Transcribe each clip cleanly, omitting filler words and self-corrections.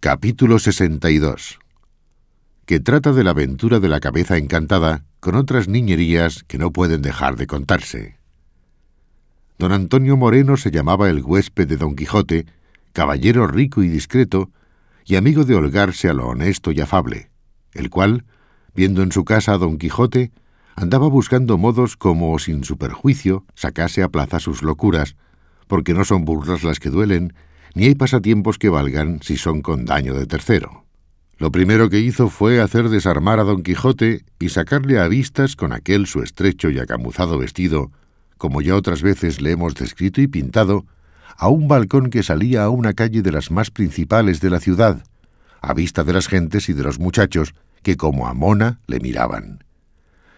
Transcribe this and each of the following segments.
Capítulo 62, que trata de la aventura de la cabeza encantada con otras niñerías que no pueden dejar de contarse. Don Antonio Moreno se llamaba el huésped de Don Quijote, caballero rico y discreto, y amigo de holgarse a lo honesto y afable, el cual, viendo en su casa a Don Quijote, andaba buscando modos como, sin su perjuicio, sacase a plaza sus locuras, porque no son burlas las que duelen, ni hay pasatiempos que valgan si son con daño de tercero. Lo primero que hizo fue hacer desarmar a Don Quijote y sacarle a vistas con aquel su estrecho y acamuzado vestido, como ya otras veces le hemos descrito y pintado, a un balcón que salía a una calle de las más principales de la ciudad, a vista de las gentes y de los muchachos, que como a mona le miraban.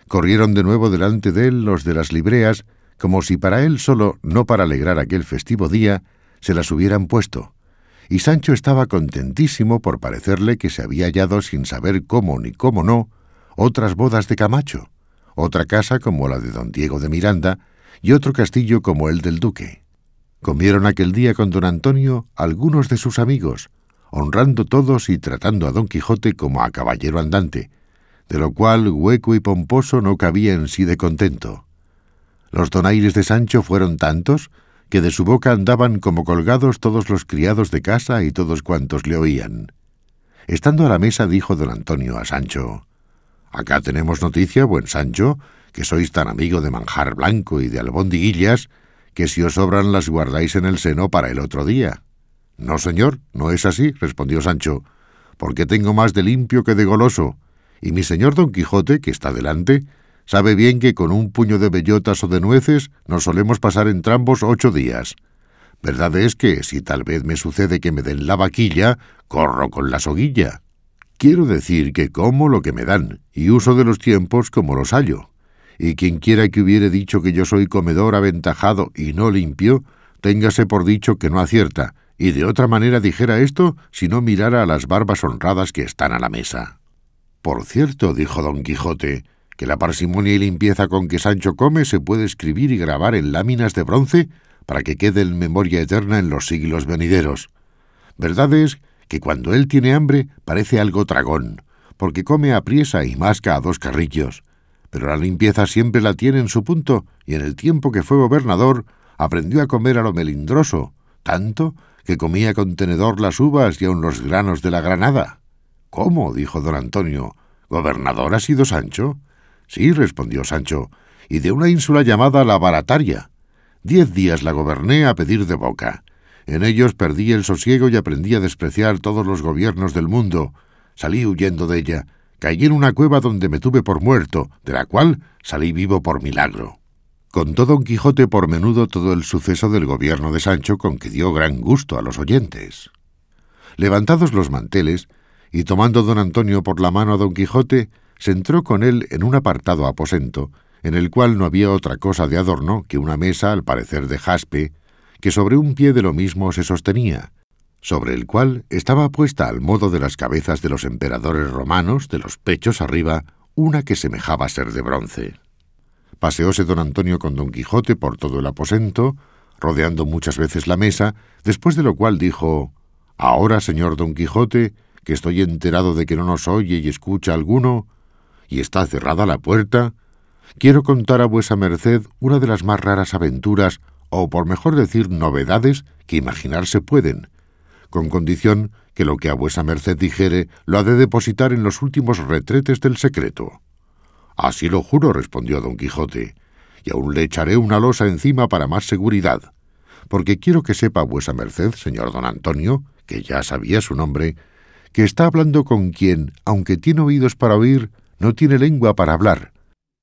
Corrieron de nuevo delante de él los de las libreas, como si para él solo, no para alegrar aquel festivo día, se las hubieran puesto, y Sancho estaba contentísimo por parecerle que se había hallado sin saber cómo ni cómo no otras bodas de Camacho, otra casa como la de don Diego de Miranda y otro castillo como el del duque. Comieron aquel día con don Antonio algunos de sus amigos, honrando todos y tratando a don Quijote como a caballero andante, de lo cual hueco y pomposo no cabía en sí de contento. Los donaires de Sancho fueron tantos que de su boca andaban como colgados todos los criados de casa y todos cuantos le oían. Estando a la mesa dijo don Antonio a Sancho: «Acá tenemos noticia, buen Sancho, que sois tan amigo de manjar blanco y de albondiguillas, que si os sobran las guardáis en el seno para el otro día». «No, señor, no es así», respondió Sancho, «porque tengo más de limpio que de goloso, y mi señor don Quijote, que está delante, sabe bien que con un puño de bellotas o de nueces nos solemos pasar entrambos 8 días. Verdad es que, si tal vez me sucede que me den la vaquilla, corro con la soguilla. Quiero decir que como lo que me dan, y uso de los tiempos como los hallo. Y quien quiera que hubiere dicho que yo soy comedor aventajado y no limpio, téngase por dicho que no acierta, y de otra manera dijera esto si no mirara a las barbas honradas que están a la mesa». «Por cierto», dijo don Quijote, «que la parsimonia y limpieza con que Sancho come se puede escribir y grabar en láminas de bronce para que quede en memoria eterna en los siglos venideros. Verdad es que cuando él tiene hambre parece algo tragón, porque come apriesa y masca a 2 carrillos, pero la limpieza siempre la tiene en su punto, y en el tiempo que fue gobernador aprendió a comer a lo melindroso, tanto que comía con tenedor las uvas y aun los granos de la granada». «¿Cómo?», dijo don Antonio, «¿gobernador ha sido Sancho?». «Sí», respondió Sancho, «y de una ínsula llamada la Barataria. 10 días la goberné a pedir de boca. En ellos perdí el sosiego y aprendí a despreciar todos los gobiernos del mundo. Salí huyendo de ella, caí en una cueva donde me tuve por muerto, de la cual salí vivo por milagro». Contó don Quijote por menudo todo el suceso del gobierno de Sancho, con que dio gran gusto a los oyentes. Levantados los manteles, y tomando don Antonio por la mano a don Quijote, se entró con él en un apartado aposento, en el cual no había otra cosa de adorno que una mesa, al parecer de jaspe, que sobre un pie de lo mismo se sostenía, sobre el cual estaba puesta al modo de las cabezas de los emperadores romanos, de los pechos arriba, una que semejaba ser de bronce. Paseóse don Antonio con don Quijote por todo el aposento, rodeando muchas veces la mesa, después de lo cual dijo: «Ahora, señor don Quijote, que estoy enterado de que no nos oye y escucha alguno, y está cerrada la puerta, quiero contar a vuesa merced una de las más raras aventuras, o por mejor decir novedades, que imaginarse pueden, con condición que lo que a vuesa merced dijere lo ha de depositar en los últimos retretes del secreto». «Así lo juro», respondió don Quijote, «y aún le echaré una losa encima para más seguridad, porque quiero que sepa vuesa merced, señor don Antonio, que ya sabía su nombre, que está hablando con quien, aunque tiene oídos para oír, no tiene lengua para hablar.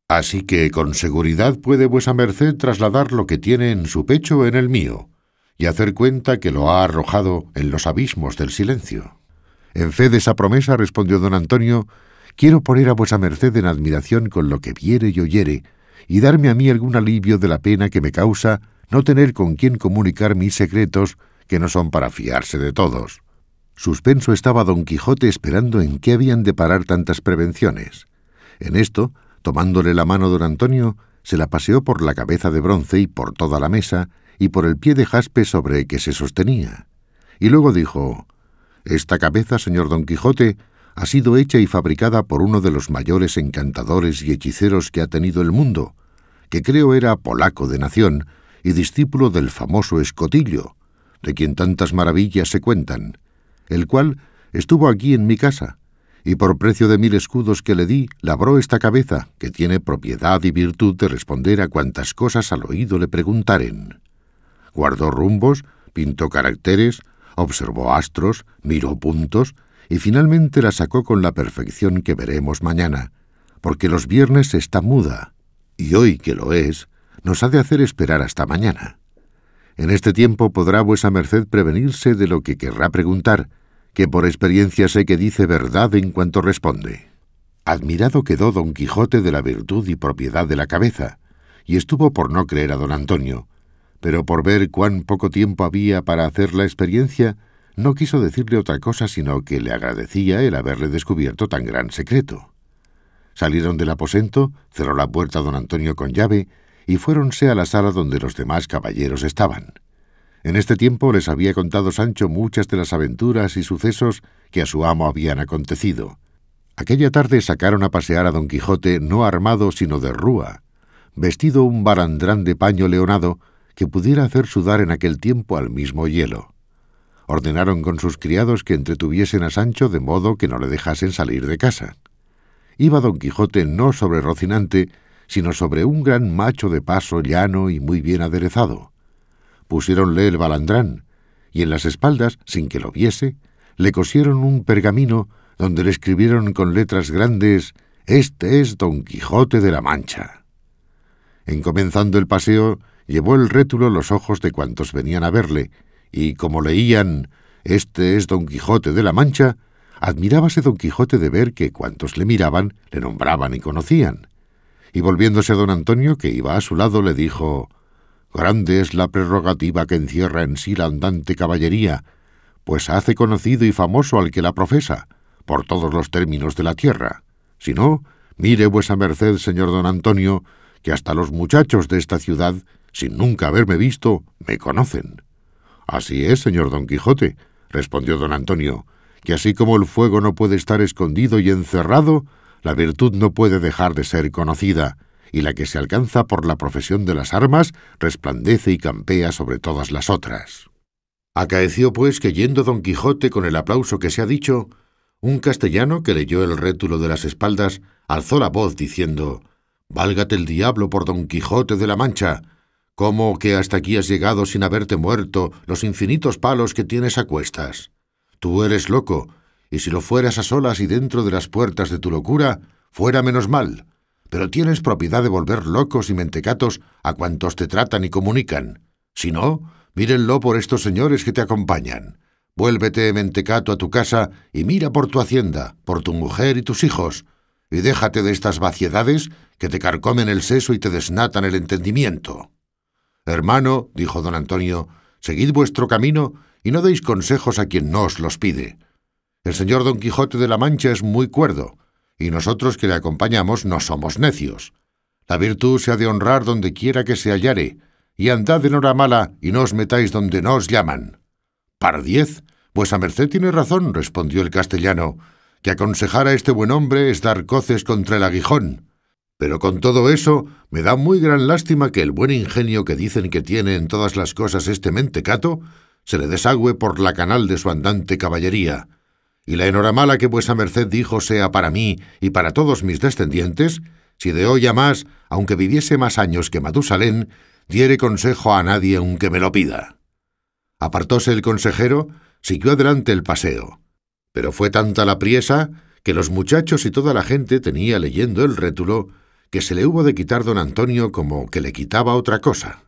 Así que con seguridad puede vuesa merced trasladar lo que tiene en su pecho en el mío, y hacer cuenta que lo ha arrojado en los abismos del silencio». «En fe de esa promesa», respondió don Antonio, «quiero poner a vuesa merced en admiración con lo que viere y oyere, y darme a mí algún alivio de la pena que me causa no tener con quien comunicar mis secretos, que no son para fiarse de todos». Suspenso estaba don Quijote esperando en qué habían de parar tantas prevenciones. En esto, tomándole la mano don Antonio, se la paseó por la cabeza de bronce y por toda la mesa, y por el pie de jaspe sobre que se sostenía. Y luego dijo: Esta cabeza, señor Don Quijote, ha sido hecha y fabricada por uno de los mayores encantadores y hechiceros que ha tenido el mundo, que creo era polaco de nación y discípulo del famoso Escotillo, de quien tantas maravillas se cuentan, el cual estuvo aquí en mi casa, y por precio de 1000 escudos que le di, labró esta cabeza, que tiene propiedad y virtud de responder a cuantas cosas al oído le preguntaren. Guardó rumbos, pintó caracteres, observó astros, miró puntos, y finalmente la sacó con la perfección que veremos mañana, porque los viernes está muda, y hoy que lo es, nos ha de hacer esperar hasta mañana. En este tiempo podrá vuesa merced prevenirse de lo que querrá preguntar, que por experiencia sé que dice verdad en cuanto responde. Admirado quedó Don Quijote de la virtud y propiedad de la cabeza, y estuvo por no creer a don Antonio, pero por ver cuán poco tiempo había para hacer la experiencia, no quiso decirle otra cosa sino que le agradecía el haberle descubierto tan gran secreto. Salieron del aposento, cerró la puerta don Antonio con llave, y fuéronse a la sala donde los demás caballeros estaban. En este tiempo les había contado Sancho muchas de las aventuras y sucesos que a su amo habían acontecido. Aquella tarde sacaron a pasear a Don Quijote no armado sino de rúa, vestido un balandrán de paño leonado que pudiera hacer sudar en aquel tiempo al mismo hielo. Ordenaron con sus criados que entretuviesen a Sancho de modo que no le dejasen salir de casa. Iba Don Quijote no sobre Rocinante, sino sobre un gran macho de paso llano y muy bien aderezado. Pusiéronle el balandrán, y en las espaldas, sin que lo viese, le cosieron un pergamino donde le escribieron con letras grandes: «Este es Don Quijote de la Mancha». En comenzando el paseo, llevó el rétulo los ojos de cuantos venían a verle, y como leían «Este es Don Quijote de la Mancha», admirábase Don Quijote de ver que cuantos le miraban le nombraban y conocían. Y volviéndose a don Antonio, que iba a su lado, le dijo: «Grande es la prerrogativa que encierra en sí la andante caballería, pues hace conocido y famoso al que la profesa, por todos los términos de la tierra. Si no, mire vuesa merced, señor don Antonio, que hasta los muchachos de esta ciudad, sin nunca haberme visto, me conocen». «Así es, señor Don Quijote», respondió don Antonio, «que así como el fuego no puede estar escondido y encerrado, la virtud no puede dejar de ser conocida, y la que se alcanza por la profesión de las armas resplandece y campea sobre todas las otras». Acaeció, pues, que yendo Don Quijote con el aplauso que se ha dicho, un castellano que leyó el rétulo de las espaldas alzó la voz diciendo: «Válgate el diablo por Don Quijote de la Mancha, ¿cómo que hasta aquí has llegado sin haberte muerto los infinitos palos que tienes a cuestas? Tú eres loco, y si lo fueras a solas y dentro de las puertas de tu locura, fuera menos mal, pero tienes propiedad de volver locos y mentecatos a cuantos te tratan y comunican. Si no, mírenlo por estos señores que te acompañan. Vuélvete, mentecato, a tu casa y mira por tu hacienda, por tu mujer y tus hijos, y déjate de estas vaciedades que te carcomen el seso y te desnatan el entendimiento». «Hermano», dijo don Antonio, «seguid vuestro camino y no deis consejos a quien no os los pide. El señor Don Quijote de la Mancha es muy cuerdo, y nosotros que le acompañamos no somos necios. La virtud se ha de honrar donde quiera que se hallare, y andad en hora mala y no os metáis donde no os llaman». «Pardiez, vuesa merced tiene razón», respondió el castellano, «que aconsejar a este buen hombre es dar coces contra el aguijón. Pero con todo eso, me da muy gran lástima que el buen ingenio que dicen que tiene en todas las cosas este mentecato se le desagüe por la canal de su andante caballería. Y la enhoramala que vuesa merced dijo sea para mí y para todos mis descendientes, si de hoy a más, aunque viviese más años que Matusalén, diere consejo a nadie aunque me lo pida». Apartóse el consejero, siguió adelante el paseo. Pero fue tanta la priesa que los muchachos y toda la gente tenía leyendo el rétulo que se le hubo de quitar don Antonio como que le quitaba otra cosa.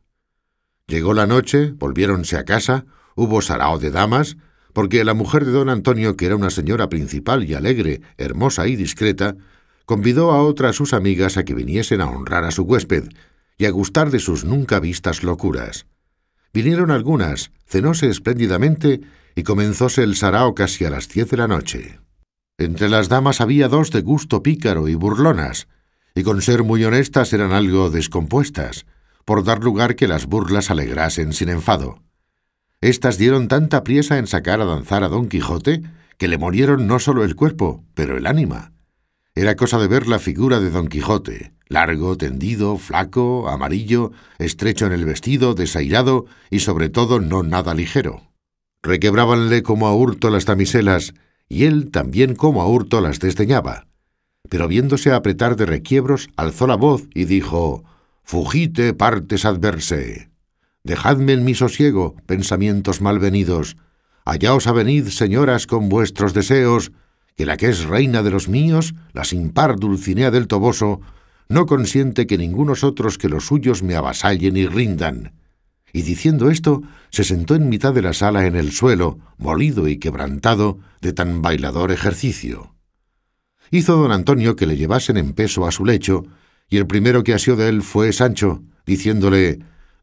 Llegó la noche, volviéronse a casa, hubo sarao de damas, porque la mujer de don Antonio, que era una señora principal y alegre, hermosa y discreta, convidó a otras sus amigas a que viniesen a honrar a su huésped y a gustar de sus nunca vistas locuras. Vinieron algunas, cenóse espléndidamente y comenzóse el sarao casi a las 10 de la noche. Entre las damas había 2 de gusto pícaro y burlonas, y con ser muy honestas eran algo descompuestas, por dar lugar que las burlas alegrasen sin enfado. Estas dieron tanta priesa en sacar a danzar a Don Quijote que le molieron no solo el cuerpo, pero el ánima. Era cosa de ver la figura de Don Quijote, largo, tendido, flaco, amarillo, estrecho en el vestido, desairado y sobre todo no nada ligero. Requebrábanle como a hurto las damiselas, y él también como a hurto las desdeñaba. Pero viéndose apretar de requiebros, alzó la voz y dijo: «Fugite, partes adverse. Dejadme en mi sosiego, pensamientos malvenidos. Allá os avenid, señoras, con vuestros deseos, que la que es reina de los míos, la sin par Dulcinea del Toboso, no consiente que ningunos otros que los suyos me avasallen y rindan». Y diciendo esto, se sentó en mitad de la sala en el suelo, molido y quebrantado de tan bailador ejercicio. Hizo don Antonio que le llevasen en peso a su lecho, y el primero que asió de él fue Sancho, diciéndole: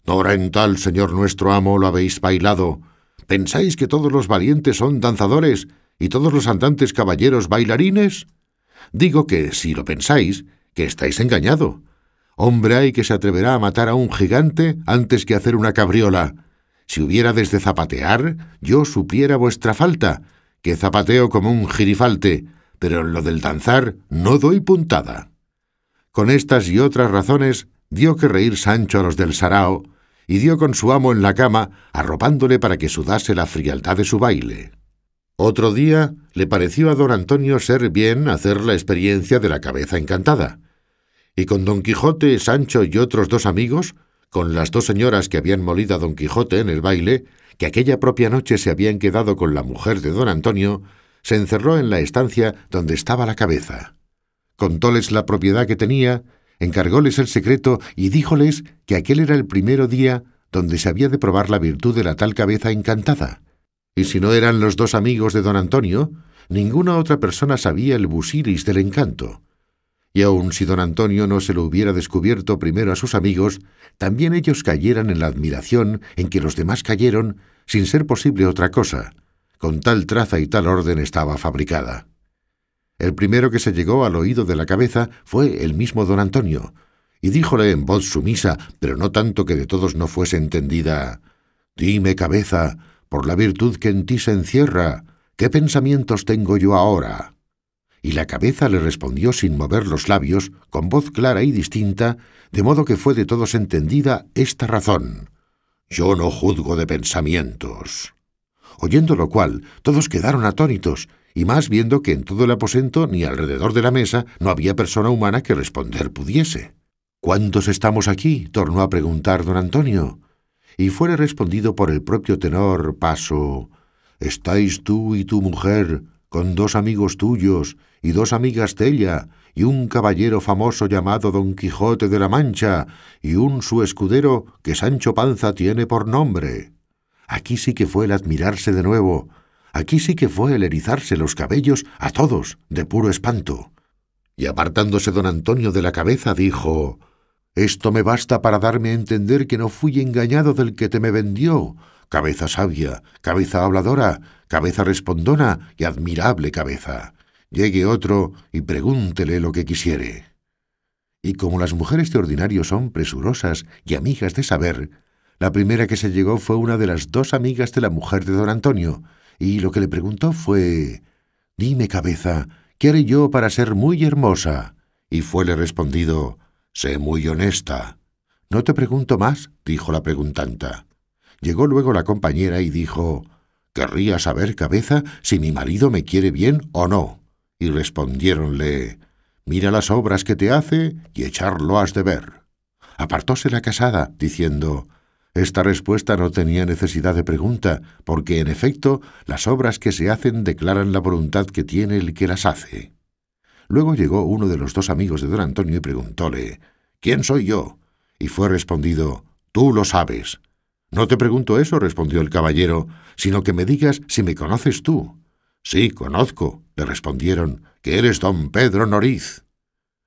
«Ahora en tal, señor nuestro amo, lo habéis bailado. ¿Pensáis que todos los valientes son danzadores y todos los andantes caballeros bailarines? Digo que, si lo pensáis, que estáis engañado. Hombre hay que se atreverá a matar a un gigante antes que hacer una cabriola. Si hubiérades de zapatear, yo supiera vuestra falta, que zapateo como un girifalte, pero en lo del danzar no doy puntada». Con estas y otras razones dio que reír Sancho a los del sarao, y dio con su amo en la cama, arropándole para que sudase la frialdad de su baile. Otro día le pareció a don Antonio ser bien hacer la experiencia de la cabeza encantada, y con Don Quijote, Sancho y otros dos amigos, con las dos señoras que habían molido a Don Quijote en el baile, que aquella propia noche se habían quedado con la mujer de don Antonio, se encerró en la estancia donde estaba la cabeza. Contóles la propiedad que tenía, encargóles el secreto y díjoles que aquel era el primero día donde se había de probar la virtud de la tal cabeza encantada. Y si no eran los dos amigos de don Antonio, ninguna otra persona sabía el busiris del encanto. Y aun si don Antonio no se lo hubiera descubierto primero a sus amigos, también ellos cayeran en la admiración en que los demás cayeron, sin ser posible otra cosa. Con tal traza y tal orden estaba fabricada. El primero que se llegó al oído de la cabeza fue el mismo don Antonio, y díjole en voz sumisa, pero no tanto que de todos no fuese entendida: «Dime, cabeza, por la virtud que en ti se encierra, ¿qué pensamientos tengo yo ahora?». Y la cabeza le respondió sin mover los labios, con voz clara y distinta, de modo que fue de todos entendida esta razón: «Yo no juzgo de pensamientos». Oyendo lo cual, todos quedaron atónitos, y más viendo que en todo el aposento ni alrededor de la mesa no había persona humana que responder pudiese. «¿Cuántos estamos aquí?», tornó a preguntar don Antonio. Y fuere respondido por el propio tenor paso: «Estáis tú y tu mujer, con dos amigos tuyos, y dos amigas d'ella, y un caballero famoso llamado Don Quijote de la Mancha, y un su escudero que Sancho Panza tiene por nombre». Aquí sí que fue el admirarse de nuevo, aquí sí que fue el erizarse los cabellos a todos, de puro espanto. Y apartándose don Antonio de la cabeza, dijo: «Esto me basta para darme a entender que no fui engañado del que te me vendió. Cabeza sabia, cabeza habladora, cabeza respondona y admirable cabeza. Llegue otro y pregúntele lo que quisiere». Y como las mujeres de ordinario son presurosas y amigas de saber, la primera que se llegó fue una de las dos amigas de la mujer de don Antonio, y lo que le preguntó fue: «Dime, cabeza, ¿qué haré yo para ser muy hermosa?». Y fuele respondido: «Sé muy honesta». «No te pregunto más», dijo la preguntanta. Llegó luego la compañera y dijo: «Querría saber, cabeza, si mi marido me quiere bien o no». Y respondiéronle: «Mira las obras que te hace y echarlo has de ver». Apartóse la casada, diciendo: «Esta respuesta no tenía necesidad de pregunta, porque en efecto las obras que se hacen declaran la voluntad que tiene el que las hace». Luego llegó uno de los dos amigos de don Antonio y preguntóle: «¿Quién soy yo?». Y fue respondido: «Tú lo sabes». «No te pregunto eso», respondió el caballero, «sino que me digas si me conoces tú». «Sí, conozco», le respondieron, «que eres don Pedro Noriz».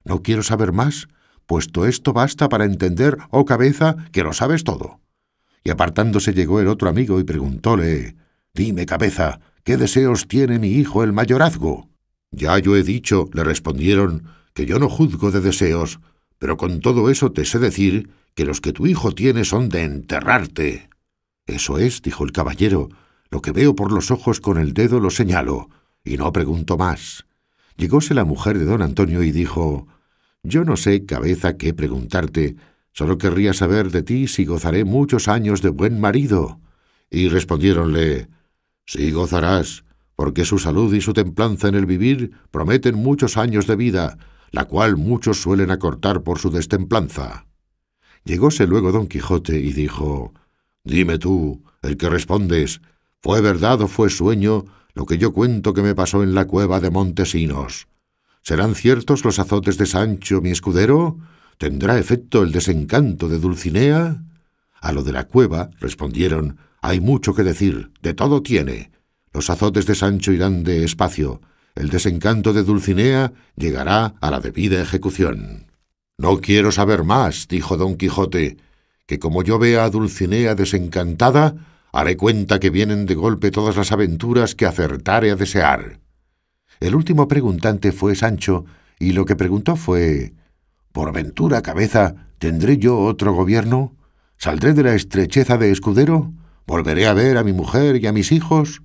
«No quiero saber más, puesto esto basta para entender, oh cabeza, que lo sabes todo». Y apartándose llegó el otro amigo y preguntóle: «Dime, cabeza, ¿qué deseos tiene mi hijo el mayorazgo?». «Ya yo he dicho», le respondieron, «que yo no juzgo de deseos, pero con todo eso te sé decir que los que tu hijo tiene son de enterrarte». Eso es, dijo el caballero, lo que veo por los ojos con el dedo lo señalo, y no pregunto más. Llegóse la mujer de don Antonio y dijo: «Yo no sé, cabeza, qué preguntarte, solo querría saber de ti si gozaré muchos años de buen marido». Y respondiéronle: «Sí gozarás, porque su salud y su templanza en el vivir prometen muchos años de vida, la cual muchos suelen acortar por su destemplanza». Llegóse luego don Quijote y dijo: «Dime tú, el que respondes, ¿fue verdad o fue sueño lo que yo cuento que me pasó en la cueva de Montesinos? ¿Serán ciertos los azotes de Sancho, mi escudero? ¿Tendrá efecto el desencanto de Dulcinea?». A lo de la cueva respondieron: «Hay mucho que decir, de todo tiene. Los azotes de Sancho irán de espacio, el desencanto de Dulcinea llegará a la debida ejecución». «No quiero saber más», dijo don Quijote, «que como yo vea a Dulcinea desencantada, haré cuenta que vienen de golpe todas las aventuras que acertare a desear». El último preguntante fue Sancho, y lo que preguntó fue: «¿Por ventura, cabeza, tendré yo otro gobierno? ¿Saldré de la estrecheza de escudero? ¿Volveré a ver a mi mujer y a mis hijos?».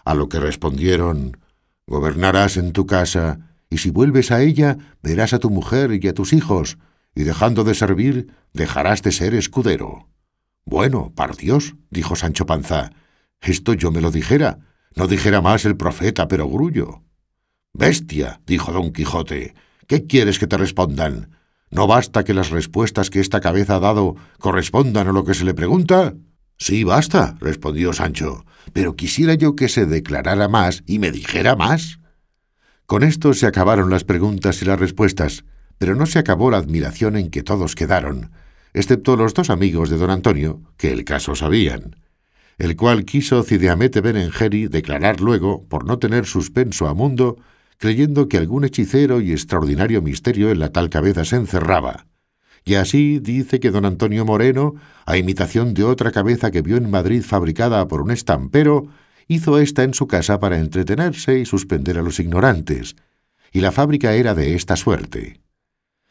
A lo que respondieron: «Gobernarás en tu casa, y si vuelves a ella, verás a tu mujer y a tus hijos, y dejando de servir, dejarás de ser escudero». «Bueno, par Dios», dijo Sancho Panza, «esto yo me lo dijera, no dijera más el profeta Perogrullo». «Bestia», dijo don Quijote, «¿qué quieres que te respondan? ¿No basta que las respuestas que esta cabeza ha dado correspondan a lo que se le pregunta?». «Sí, basta», respondió Sancho, «pero quisiera yo que se declarara más y me dijera más». Con esto se acabaron las preguntas y las respuestas, pero no se acabó la admiración en que todos quedaron, excepto los dos amigos de don Antonio, que el caso sabían, el cual quiso Cide Hamete Benengeli declarar luego, por no tener suspenso a mundo, creyendo que algún hechicero y extraordinario misterio en la tal cabeza se encerraba. Y así dice que don Antonio Moreno, a imitación de otra cabeza que vio en Madrid fabricada por un estampero, hizo ésta en su casa para entretenerse y suspender a los ignorantes, y la fábrica era de esta suerte.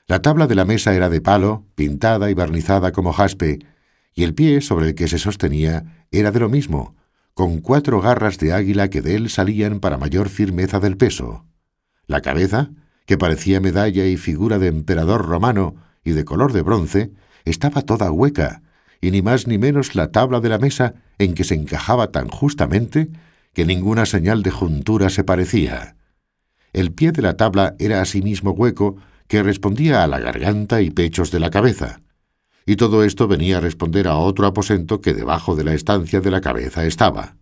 La tabla de la mesa era de palo, pintada y barnizada como jaspe, y el pie sobre el que se sostenía era de lo mismo, con 4 garras de águila que de él salían para mayor firmeza del peso. La cabeza, que parecía medalla y figura de emperador romano y de color de bronce, estaba toda hueca, y ni más ni menos la tabla de la mesa en que se encajaba tan justamente que ninguna señal de juntura se parecía. El pie de la tabla era asimismo hueco, que respondía a la garganta y pechos de la cabeza, y todo esto venía a responder a otro aposento que debajo de la estancia de la cabeza estaba.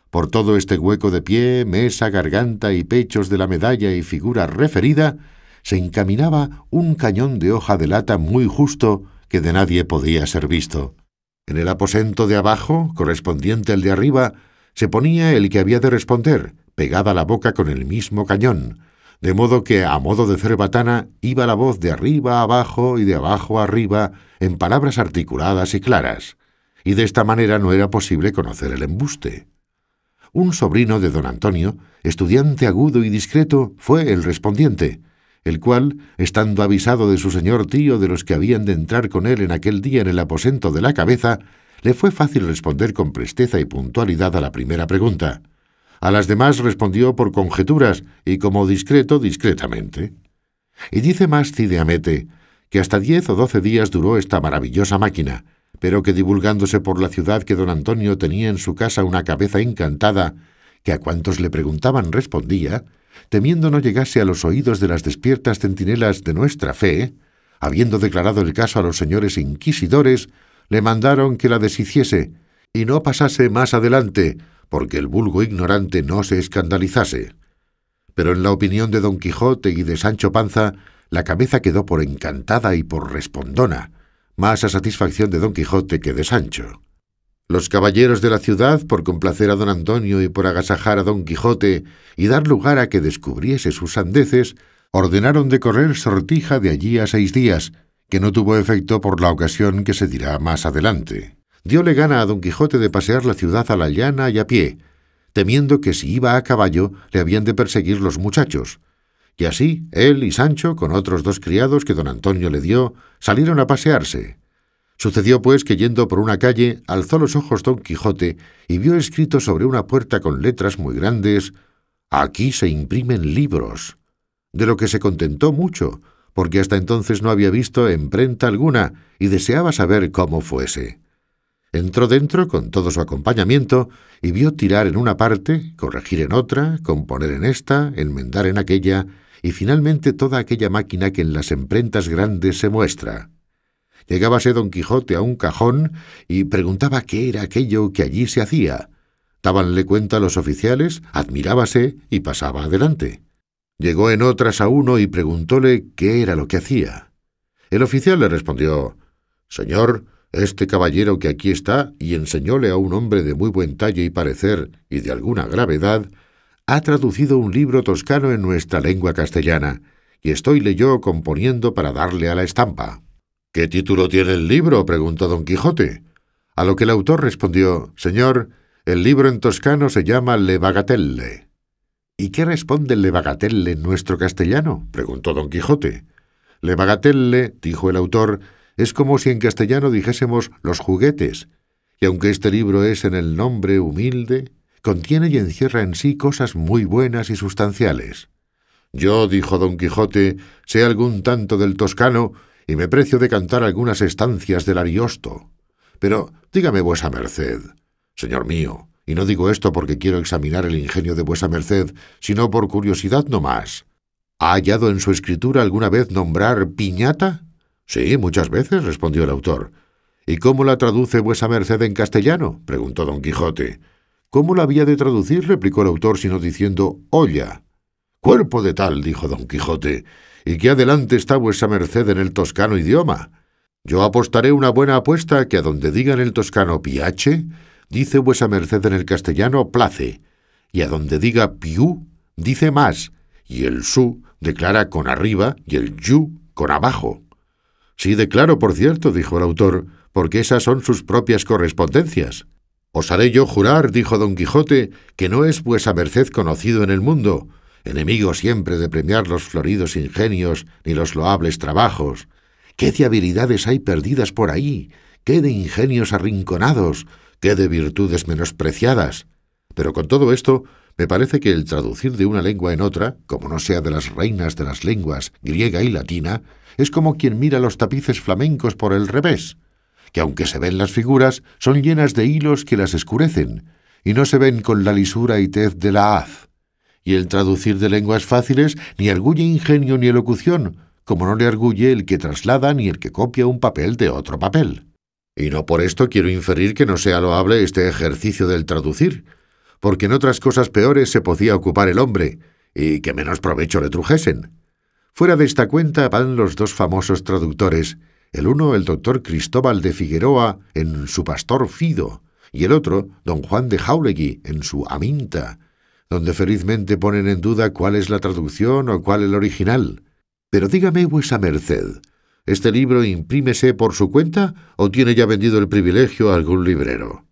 Por todo este hueco de pie, mesa, garganta y pechos de la medalla y figura referida, se encaminaba un cañón de hoja de lata muy justo, que de nadie podía ser visto. En el aposento de abajo, correspondiente al de arriba, se ponía el que había de responder, pegada a la boca con el mismo cañón, de modo que, a modo de cerbatana, iba la voz de arriba a abajo y de abajo a arriba, en palabras articuladas y claras, y de esta manera no era posible conocer el embuste. Un sobrino de don Antonio, estudiante agudo y discreto, fue el respondiente, el cual, estando avisado de su señor tío de los que habían de entrar con él en aquel día en el aposento de la cabeza, le fue fácil responder con presteza y puntualidad a la primera pregunta. A las demás respondió por conjeturas y como discreto, discretamente. Y dice más Cide Hamete, que hasta 10 o 12 días duró esta maravillosa máquina, pero que divulgándose por la ciudad que don Antonio tenía en su casa una cabeza encantada, que a cuantos le preguntaban respondía, temiendo no llegase a los oídos de las despiertas centinelas de nuestra fe, habiendo declarado el caso a los señores inquisidores, le mandaron que la deshiciese, y no pasase más adelante, porque el vulgo ignorante no se escandalizase. Pero en la opinión de don Quijote y de Sancho Panza, la cabeza quedó por encantada y por respondona, más a satisfacción de don Quijote que de Sancho. Los caballeros de la ciudad, por complacer a don Antonio y por agasajar a don Quijote y dar lugar a que descubriese sus sandeces, ordenaron de correr sortija de allí a 6 días, que no tuvo efecto por la ocasión que se dirá más adelante. Diole gana a don Quijote de pasear la ciudad a la llana y a pie, temiendo que si iba a caballo le habían de perseguir los muchachos, y así él y Sancho, con otros 2 criados que don Antonio le dio, salieron a pasearse. Sucedió, pues, que yendo por una calle, alzó los ojos don Quijote y vio escrito sobre una puerta con letras muy grandes: «Aquí se imprimen libros», de lo que se contentó mucho, porque hasta entonces no había visto emprenta alguna y deseaba saber cómo fuese. Entró dentro con todo su acompañamiento y vio tirar en una parte, corregir en otra, componer en esta, enmendar en aquella, y finalmente toda aquella máquina que en las emprentas grandes se muestra. Llegábase don Quijote a un cajón y preguntaba qué era aquello que allí se hacía. Dábanle cuenta los oficiales, admirábase y pasaba adelante. Llegó en otras a uno y preguntóle qué era lo que hacía. El oficial le respondió: «Señor, este caballero que aquí está», y enseñóle a un hombre de muy buen talle y parecer y de alguna gravedad, «ha traducido un libro toscano en nuestra lengua castellana, y estoyle yo componiendo para darle a la estampa». «¿Qué título tiene el libro?», preguntó don Quijote. A lo que el autor respondió: «Señor, el libro en toscano se llama Le Bagatelle». «¿Y qué responde Le Bagatelle en nuestro castellano?», preguntó don Quijote. «Le Bagatelle», dijo el autor, «es como si en castellano dijésemos los juguetes, y aunque este libro es en el nombre humilde, contiene y encierra en sí cosas muy buenas y sustanciales. Yo», dijo don Quijote, «sé algún tanto del toscano, y me precio de cantar algunas estancias del Ariosto. Pero dígame vuesa merced, señor mío, y no digo esto porque quiero examinar el ingenio de vuesa merced, sino por curiosidad no más, ¿ha hallado en su escritura alguna vez nombrar piñata?». «Sí, muchas veces», respondió el autor. «¿Y cómo la traduce vuesa merced en castellano?», preguntó don Quijote. «¿Cómo la había de traducir?», replicó el autor, sino diciendo olla». «Cuerpo de tal», dijo don Quijote, «y qué adelante está vuesa merced en el toscano idioma. Yo apostaré una buena apuesta que a donde diga en el toscano piache, dice vuesa merced en el castellano place, y a donde diga piú, dice más, y el su declara con arriba y el yu con abajo». «Sí declaro, por cierto», dijo el autor, «porque esas son sus propias correspondencias». «Osaré yo jurar», dijo don Quijote, «que no es vuesa merced conocido en el mundo, enemigo siempre de premiar los floridos ingenios ni los loables trabajos. ¿Qué de habilidades hay perdidas por ahí? ¿Qué de ingenios arrinconados? ¿Qué de virtudes menospreciadas? Pero con todo esto, me parece que el traducir de una lengua en otra, como no sea de las reinas de las lenguas, griega y latina, es como quien mira los tapices flamencos por el revés, que aunque se ven las figuras, son llenas de hilos que las escurecen, y no se ven con la lisura y tez de la haz. Y el traducir de lenguas fáciles ni arguye ingenio ni elocución, como no le arguye el que traslada ni el que copia un papel de otro papel. Y no por esto quiero inferir que no sea loable este ejercicio del traducir, porque en otras cosas peores se podía ocupar el hombre, y que menos provecho le trujesen. Fuera de esta cuenta van los dos famosos traductores, el uno el doctor Cristóbal de Figueroa en su Pastor Fido, y el otro don Juan de Jáuregui en su Aminta, donde felizmente ponen en duda cuál es la traducción o cuál el original. Pero dígame vuesa merced, ¿este libro imprímese por su cuenta o tiene ya vendido el privilegio a algún librero?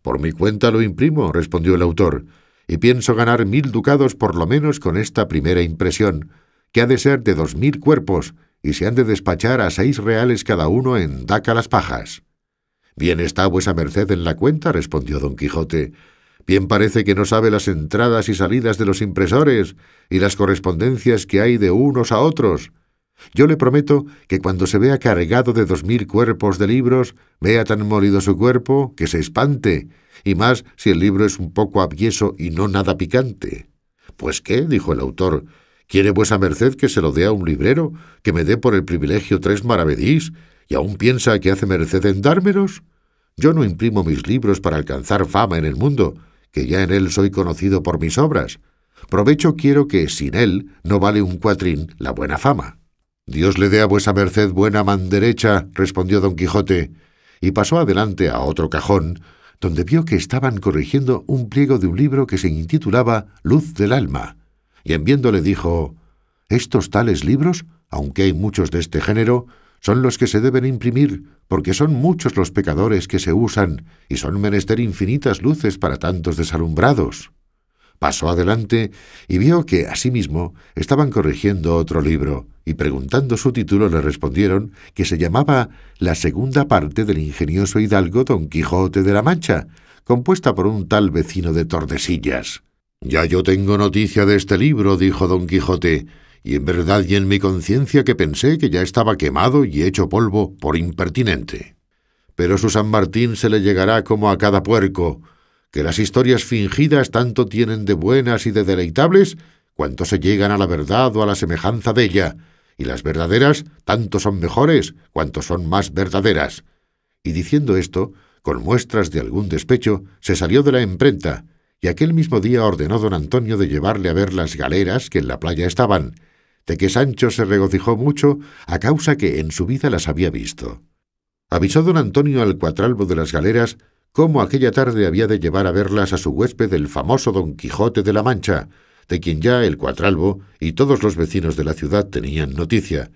«Por mi cuenta lo imprimo», respondió el autor, «y pienso ganar 1000 ducados por lo menos con esta primera impresión, que ha de ser de 2000 cuerpos, y se han de despachar a 6 reales cada uno en daca las pajas». «Bien está vuesa merced en la cuenta», respondió don Quijote. «Bien parece que no sabe las entradas y salidas de los impresores y las correspondencias que hay de unos a otros. Yo le prometo que cuando se vea cargado de 2000 cuerpos de libros, vea tan molido su cuerpo que se espante, y más si el libro es un poco avieso y no nada picante». «¿Pues qué?», dijo el autor, «¿quiere vuesa merced que se lo dé a un librero, que me dé por el privilegio 3 maravedís, y aún piensa que hace merced en dármelos? Yo no imprimo mis libros para alcanzar fama en el mundo, que ya en él soy conocido por mis obras. Provecho quiero que sin él no vale un cuatrín la buena fama». «Dios le dé a vuesa merced buena manderecha», respondió don Quijote, y pasó adelante a otro cajón, donde vio que estaban corrigiendo un pliego de un libro que se intitulaba Luz del alma, y en viéndole dijo: «Estos tales libros, aunque hay muchos de este género, son los que se deben imprimir, porque son muchos los pecadores que se usan, y son menester infinitas luces para tantos desalumbrados. Pasó adelante y vio que, asimismo, estaban corrigiendo otro libro, y preguntando su título le respondieron que se llamaba La segunda parte del ingenioso hidalgo Don Quijote de la Mancha, compuesta por un tal vecino de Tordesillas. «Ya yo tengo noticia de este libro», dijo Don Quijote, «y en verdad y en mi conciencia que pensé que ya estaba quemado y hecho polvo por impertinente. Pero su San Martín se le llegará como a cada puerco, que las historias fingidas tanto tienen de buenas y de deleitables, cuanto se llegan a la verdad o a la semejanza de ella, y las verdaderas tanto son mejores, cuanto son más verdaderas». Y diciendo esto, con muestras de algún despecho, se salió de la imprenta, y aquel mismo día ordenó don Antonio de llevarle a ver las galeras que en la playa estaban, de que Sancho se regocijó mucho a causa que en su vida las había visto. Avisó don Antonio al cuatralbo de las galeras cómo aquella tarde había de llevar a verlas a su huésped el famoso Don Quijote de la Mancha, de quien ya el cuatralbo y todos los vecinos de la ciudad tenían noticia,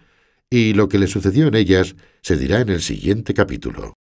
y lo que le sucedió en ellas se dirá en el siguiente capítulo.